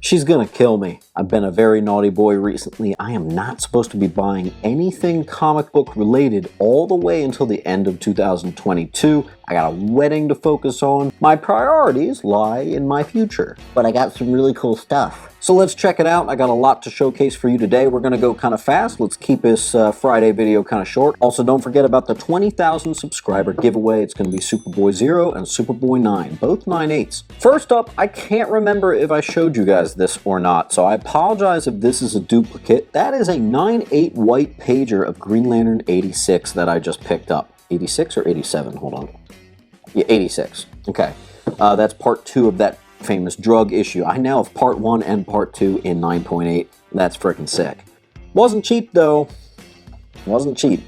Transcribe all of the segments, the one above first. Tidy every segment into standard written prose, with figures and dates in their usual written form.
She's gonna kill me. I've been a very naughty boy recently. I am not supposed to be buying anything comic book related all the way until the end of 2022. I got a wedding to focus on. My priorities lie in my future. But I got some really cool stuff. So let's check it out. I got a lot to showcase for you today. We're gonna go kind of fast. Let's keep this Friday video kind of short. Also, don't forget about the 20,000 subscriber giveaway. It's gonna be Superboy 0 and Superboy 9, both 9/8s. First up, I can't remember if I showed you guys this or not, so I apologize if this is a duplicate. That is a 9/8 white pager of Green Lantern 86 that I just picked up. 86 or 87? Hold on. Yeah, 86. Okay. That's part 2 of that famous drug issue. I now have part 1 and part 2 in 9.8. That's freaking sick. Wasn't cheap though. Wasn't cheap.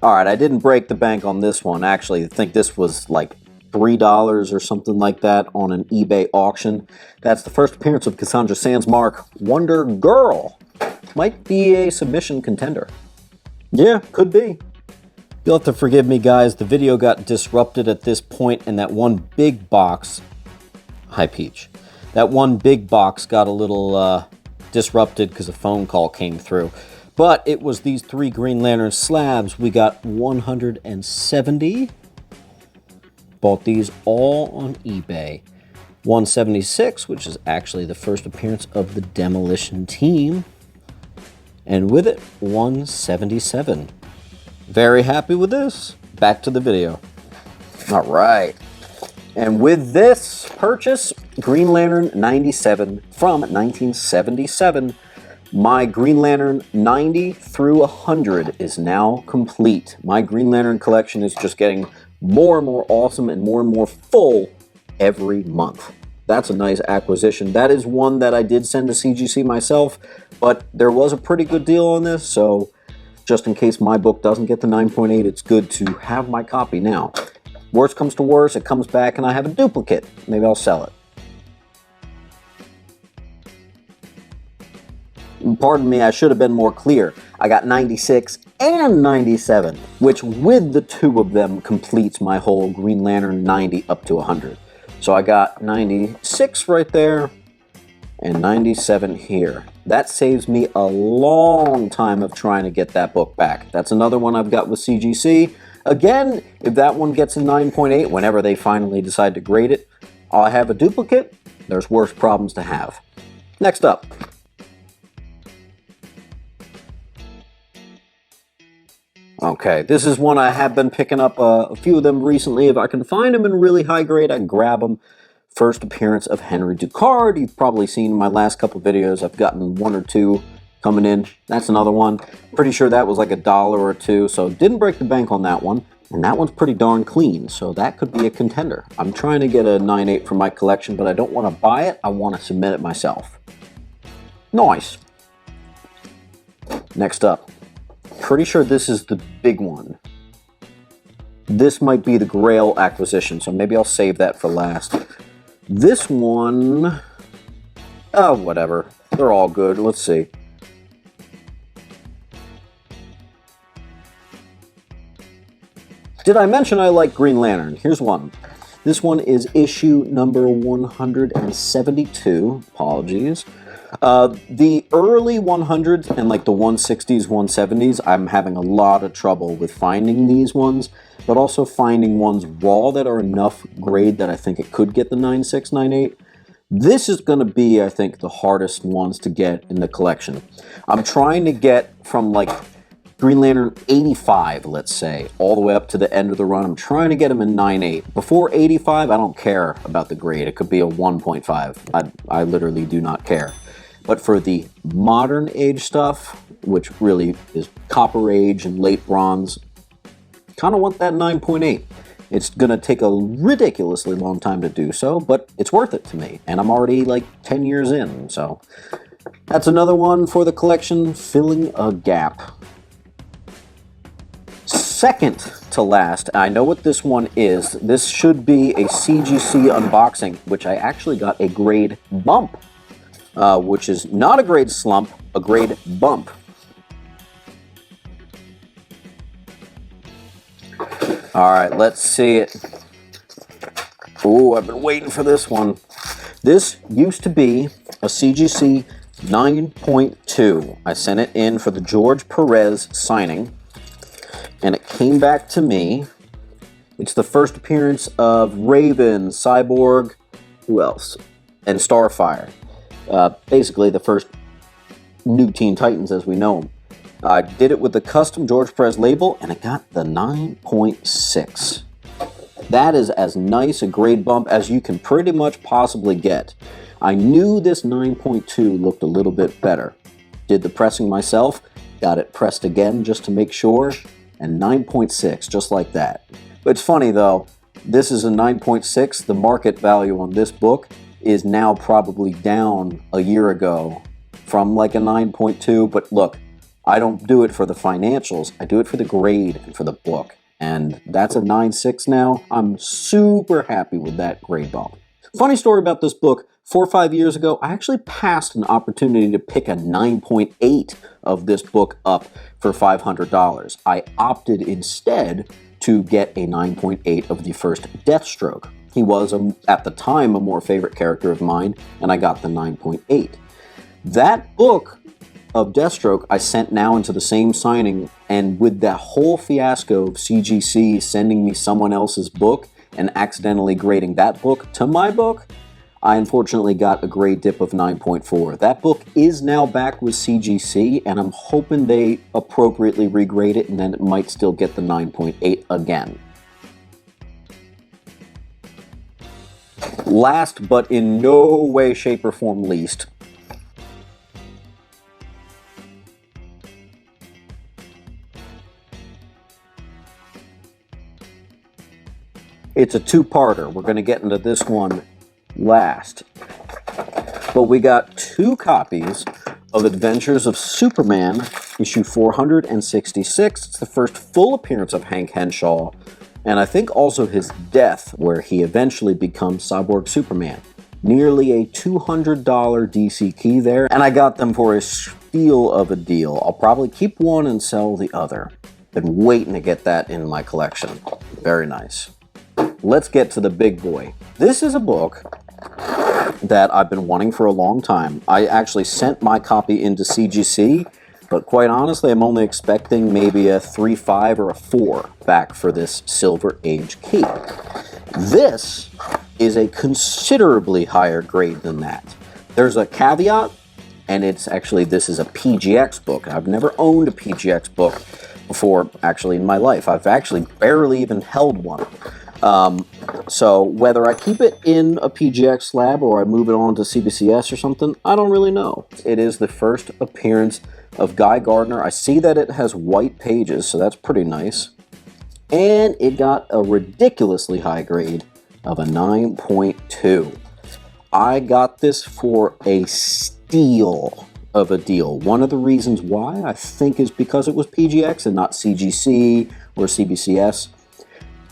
Alright, I didn't break the bank on this one. Actually, I think this was like $3 or something like that on an eBay auction. That's the first appearance of Cassandra Sandsmark, Wonder Girl. Might be a submission contender. Yeah, could be. You'll have to forgive me, guys. The video got disrupted at this point, and that one big box... Hi, Peach. That one big box got a little disrupted because a phone call came through. But it was these 3 Green Lantern slabs. We got 170. Bought these all on eBay. 176, which is actually the first appearance of the Demolition Team. And with it, 177. Very happy with this. Back to the video. All right. And with this purchase, Green Lantern 97 from 1977, my Green Lantern 90 through 100 is now complete. My Green Lantern collection is just getting more and more awesome and more full every month. That's a nice acquisition. That is one that I did send to CGC myself, but there was a pretty good deal on this, so just in case my book doesn't get the 9.8, it's good to have my copy now. Worst comes to worst, it comes back and I have a duplicate. Maybe I'll sell it. Pardon me, I should have been more clear. I got 96 and 97, which with the 2 of them completes my whole Green Lantern 90 up to 100. So I got 96 right there and 97 here. That saves me a long time of trying to get that book back. That's another one I've got with CGC. Again, if that one gets a 9.8, whenever they finally decide to grade it, I'll have a duplicate. There's worse problems to have. Next up. Okay, this is one I have been picking up a few of them recently. If I can find them in really high grade, I grab them. First appearance of Henry Ducard. You've probably seen in my last couple videos. I've gotten 1 or 2 coming in. That's another one. Pretty sure that was like $1 or $2, so didn't break the bank on that one. And that one's pretty darn clean, so that could be a contender. I'm trying to get a 9.8 for my collection, but I don't want to buy it. I want to submit it myself. Nice. Next up. Pretty sure this is the big one. This might be the Grail acquisition, so maybe I'll save that for last. This one... Oh, whatever. They're all good. Let's see. Did I mention I like Green Lantern? Here's one. This one is issue number 172. Apologies. The early 100s and like the 160s, 170s, I'm having a lot of trouble with finding these ones, but also finding ones raw that are enough grade that I think it could get the 9.6, 9.8. This is going to be, I think, the hardest ones to get in the collection. I'm trying to get from like Green Lantern 85, let's say, all the way up to the end of the run. I'm trying to get them in 9.8. Before 85, I don't care about the grade. It could be a 1.5. I literally do not care. But for the modern age stuff, which really is Copper Age and Late Bronze, kind of want that 9.8. It's going to take a ridiculously long time to do so, but it's worth it to me. And I'm already like 10 years in, so that's another one for the collection, filling a gap. Second to last, I know what this one is. This should be a CGC unboxing, which I actually got a grade bump. Which is not a grade slump, a grade bump. All right, let's see it. Oh, I've been waiting for this one. This used to be a CGC 9.2. I sent it in for the George Perez signing, and it came back to me. It's the first appearance of Raven, Cyborg, who else? And Starfire. Basically the first new Teen Titans as we know them. I did it with the custom George Perez label, and it got the 9.6. That is as nice a grade bump as you can pretty much possibly get. I knew this 9.2 looked a little bit better. Did the pressing myself, got it pressed again just to make sure, and 9.6, just like that. It's funny though, this is a 9.6. The market value on this book is now probably down a year ago from like a 9.2, but look, I don't do it for the financials, I do it for the grade and for the book. And that's a 9.6 now. I'm super happy with that grade bump. Funny story about this book, 4 or 5 years ago, I actually passed an opportunity to pick a 9.8 of this book up for $500. I opted instead to get a 9.8 of the first Deathstroke. He was, at the time, a more favorite character of mine, and I got the 9.8. That book of Deathstroke I sent now into the same signing, and with that whole fiasco of CGC sending me someone else's book and accidentally grading that book to my book, I unfortunately got a grade dip of 9.4. That book is now back with CGC, and I'm hoping they appropriately regrade it, and then it might still get the 9.8 again. Last, but in no way, shape, or form least, it's a two-parter. We're going to get into this one last. But we got 2 copies of Adventures of Superman, issue 466. It's the first full appearance of Hank Henshaw, and I think also his death, where he eventually becomes Cyborg Superman. Nearly a $200 DC key there, and I got them for a steal of a deal. I'll probably keep one and sell the other. Been waiting to get that in my collection. Very nice. Let's get to the big boy. This is a book that I've been wanting for a long time. I actually sent my copy into CGC, but quite honestly, I'm only expecting maybe a 3.5 or a 4 back for this Silver Age key. This is a considerably higher grade than that. There's a caveat, and it's actually, this is a PGX book. I've never owned a PGX book before, actually, in my life. I've actually barely even held one. So whether I keep it in a PGX slab or I move it on to CBCS or something, I don't really know. It is the first appearance of Guy Gardner. I see that it has white pages, so that's pretty nice. And it got a ridiculously high grade of a 9.2. I got this for a steal of a deal. One of the reasons why, I think, is because it was PGX and not CGC or CBCS.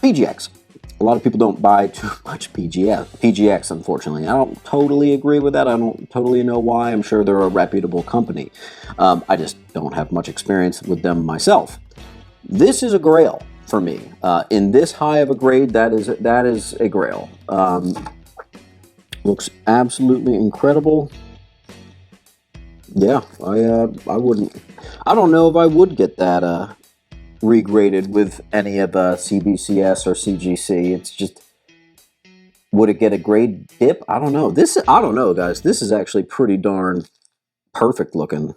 PGX. A lot of people don't buy too much PGX, unfortunately. I don't totally agree with that. I don't totally know why. I'm sure they're a reputable company. I just don't have much experience with them myself. This is a Grail for me. In this high of a grade, that is a Grail. Looks absolutely incredible. Yeah, I wouldn't. I don't know if I would get that regraded with any of CBCS or CGC. It's just, would it get a grade dip? I don't know. I don't know, guys. This is actually pretty darn perfect looking.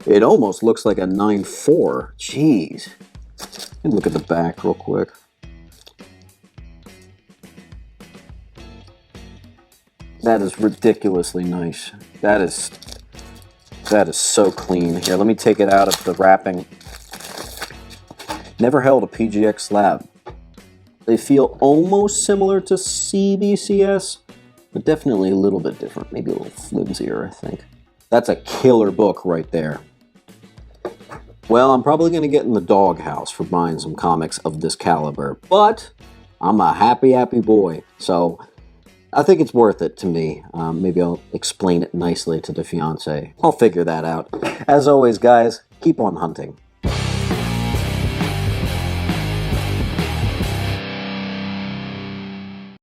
It almost looks like a 9.4. Jeez. Let me look at the back real quick. That is ridiculously nice. That is so clean. Here, let me take it out of the wrapping. Never held a PGX slab. They feel almost similar to CBCS, but definitely a little bit different. Maybe a little flimsier, I think. That's a killer book right there. Well, I'm probably going to get in the doghouse for buying some comics of this caliber, but I'm a happy, happy boy. So I think it's worth it to me. Maybe I'll explain it nicely to the fiancé. I'll figure that out. As always, guys, keep on hunting.